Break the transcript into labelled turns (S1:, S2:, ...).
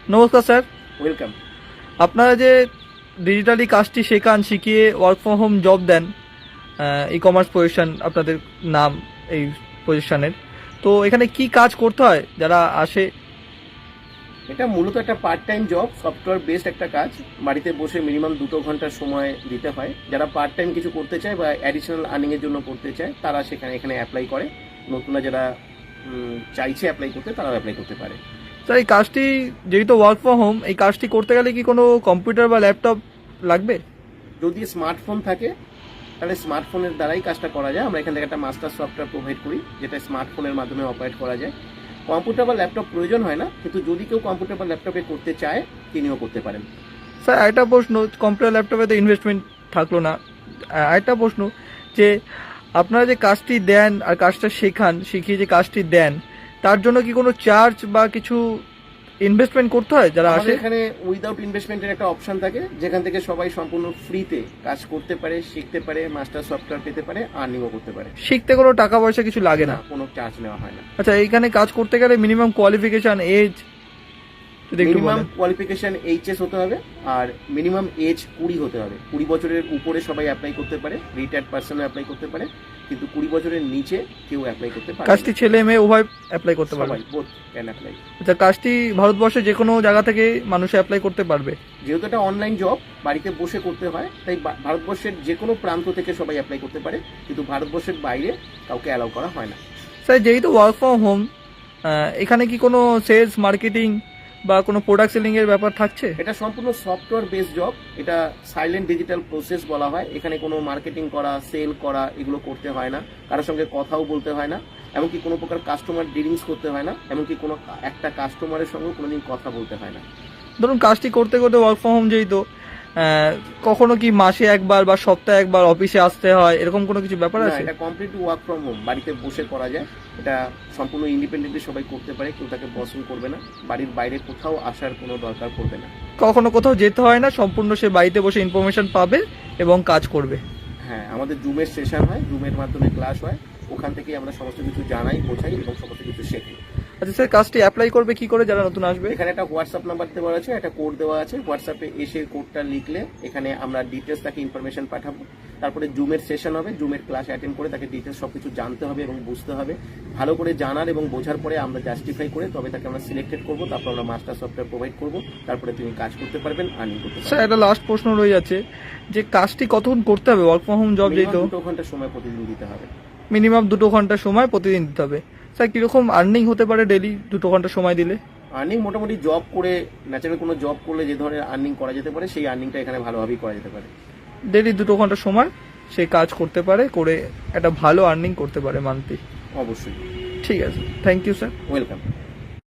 S1: নমস্কার sir.
S2: Welcome.
S1: আপনারা যে ডিজিটালি কাজটি শেখান, শিখিয়ে ওয়ার্ক ফ্রম হোম জব দেন, ই কমার্স পজিশন আপনাদের নাম এই পজিশনের, তো এখানে কি কাজ করতে হয় যারা আসে?
S2: এটা মূলত একটা part time job, software based একটা কাজ। বাড়িতে বসে মিনিমাম 2 ঘন্টার সময় দিতে হয়। যারা পার্ট টাইম কিছু করতে চায় বা অ্যাডিশনাল আর্নিং এর জন্য করতে চায় তারা এখানে অ্যাপ্লাই করে। নতুনরা যারা চাইছে অ্যাপ্লাই করতে তারাও অ্যাপ্লাই করতে পারে।
S1: স্যার, এই কাজটি যেহেতু ওয়ার্ক ফ্রম হোম, এই কাজটি করতে গেলে কি কোনো কম্পিউটার বা ল্যাপটপ লাগবে?
S2: যদি স্মার্টফোন থাকে তাহলে স্মার্টফোনের দ্বারাই কাজটা করা যায়। আমরা এখান থেকে একটা মাস্টার সফটওয়্যার প্রোভাইড করি যেটা স্মার্টফোনের মাধ্যমে অপারেট করা যায়। কম্পিউটার বা ল্যাপটপ প্রয়োজন হয় না, কিন্তু যদি কেউ কম্পিউটার বা ল্যাপটপে করতে চায় তিনিও করতে পারেন।
S1: স্যার, একটা প্রশ্ন, কম্পিউটার ল্যাপটপে তো ইনভেস্টমেন্ট থাকলো না, আরেকটা প্রশ্ন যে আপনারা যে কাজটি দেন আর কাজটা শেখান, শিখিয়ে যে কাজটি দেন, তার জন্য কি কোনো চার্জ বা কিছু ইনভেস্টমেন্ট করতে হয় যারা আসে?
S2: এখানে উইদাউট ইনভেস্টমেন্টের একটা অপশন থাকে যেখান থেকে সবাই সম্পূর্ণ ফ্রিতে কাজ করতে পারে, শিখতে পারে, মাস্টার সফটওয়্যার পেতে পারে, আর্নিংও করতে পারে।
S1: শিখতে কোনো টাকা পয়সা কিছু লাগে না?
S2: কোনো চার্জ নেওয়া হয় না।
S1: আচ্ছা, এইখানে কাজ করতে গেলে মিনিমাম কোয়ালিফিকেশন, এজ যদি একটু
S2: মিনিমাম
S1: বলেন।
S2: কোয়ালিফিকেশন এইচএস হতে হবে আর মিনিমাম এজ 20 হতে হবে। 20 বছরের উপরে সবাই অ্যাপ্লাই করতে পারে, রিটায়ার্ড পার্সনও অ্যাপ্লাই করতে পারে, কিন্তু 20 বছরের নিচে কেউ অ্যাপ্লাই করতে পারে না।
S1: কাজটি ছেলে মেয়ে উভয় অ্যাপ্লাই করতে পারবে?
S2: সবাই বোথ ক্যান অ্যাপ্লাই।
S1: আচ্ছা, কাজটি ভারতবর্ষে যে কোনো জায়গা থেকে মানুষ অ্যাপ্লাই করতে পারবে?
S2: যেহেতু এটা অনলাইন জব, বাড়িতে বসে করতে হয়, তাই ভারতবর্ষের যে কোনো প্রান্ত থেকে সবাই অ্যাপ্লাই করতে পারে, কিন্তু ভারতবর্ষের বাইরে কাউকে অ্যালাউ করা হয় না।
S1: স্যার, যেহেতু ওয়ার্ক ফ্রম হোম, এখানে কি কোনো সেলস, মার্কেটিং বা কোনো প্রোডাক্ট সেলিং এর ব্যাপার থাকছে?
S2: এটা সম্পূর্ণ সফটওয়্যার বেসড জব। এটা সাইলেন্ট ডিজিটাল প্রসেস বলা হয়। এখানে কোনো মার্কেটিং করা, সেল করা এগুলো করতে হয় না, কারোর সঙ্গে কথাও বলতে হয় না, এমনকি কোনো প্রকার কাস্টমার ডিলিংস করতে হয় না, এমনকি কোনো একটা কাস্টমারের সঙ্গে কোনোদিন কথা বলতে হয় না।
S1: ধরুন কাজটি করতে করতে ওয়ার্ক ফ্রম হোম যেহেতু, কখনো কি মাসে একবার বা সপ্তাহে একবার অফিসে আসতে হয়, এরকম কোনো কিছু ব্যাপার আছে?
S2: এটা কমপ্লিট ওয়ার্ক ফ্রম হোম, বাড়িতে বসে করা যায়। এটা সম্পূর্ণ ইন্ডিপেন্ডেন্টলি সবাই করতে পারে, কেউ তাকে বসন করবে না, বাড়ির বাইরে কোথাও আসার কোনো দরকার পড়বে না।
S1: কখনো কোথাও যেতে হয় না, সম্পূর্ণ সে বাড়িতে বসে ইনফরমেশন পাবে এবং কাজ করবে?
S2: হ্যাঁ, আমাদের জুমের সেশন হয়, জুমের মাধ্যমে ক্লাস হয়, ওখান থেকেই আমরা সমস্ত কিছু জানাই, বোঝাই এবং সমস্ত কিছু শেখি।
S1: আচ্ছা স্যার, কাজটি অ্যাপ্লাই করবে কি করে যারা নতুন আসবে?
S2: এখানে একটা হোয়াটসঅ্যাপ নাম্বার দেওয়া আছে, একটা কোড দেওয়া আছে। হোয়াটসঅ্যাপে এসে কোডটা লিখলে এখানে আমরা ডিটেলস তাকে ইনফরমেশন পাঠাবো। তারপরে জুমের সেশন হবে, জুমের ক্লাস অ্যাটেন্ড করে তাকে ডিটেলস সবকিছু জানতে হবে এবং বুঝতে হবে। ভালো করে জানার এবং বোঝার পরে আমরা জাস্টিফাই করে তবে তাকে আমরা সিলেক্টেড করবো, তারপর আমরা মাস্টার সফটওয়্যার প্রোভাইড করবো, তারপরে তিনি কাজ করতে পারবেন, আর্নিং করতে
S1: স্যার,
S2: পারবেন।
S1: একটা লাস্ট প্রশ্ন রয়ে যাচ্ছে যে কাজটি কতক্ষণ করতে হবে? ওয়ার্ক ফ্রম হোম জব যেহেতু
S2: 2 ঘন্টা সময় প্রতিদিন দিতে হবে।
S1: মিনিমাম 2 ঘন্টা সময় প্রতিদিন দিতে হবে। স্যার, কিরকম আর্নিং হতে পারে ডেলি 2 ঘন্টা সময় দিলে?
S2: আর্নিং মোটামুটি জব করে, ন্যাচারাল কোনো জব করলে যে ধরনের আর্নিং করা যেতে পারে সেই আর্নিংটা এখানে ভালোভাবেই করা যেতে পারে।
S1: ডেলি 2 ঘন্টা সময় সে কাজ করতে পারে, করে একটা ভালো আর্নিং করতে পারে মান্থলি।
S2: অবশ্যই।
S1: ঠিক আছে, থ্যাংক ইউ স্যার।
S2: ওয়েলকাম।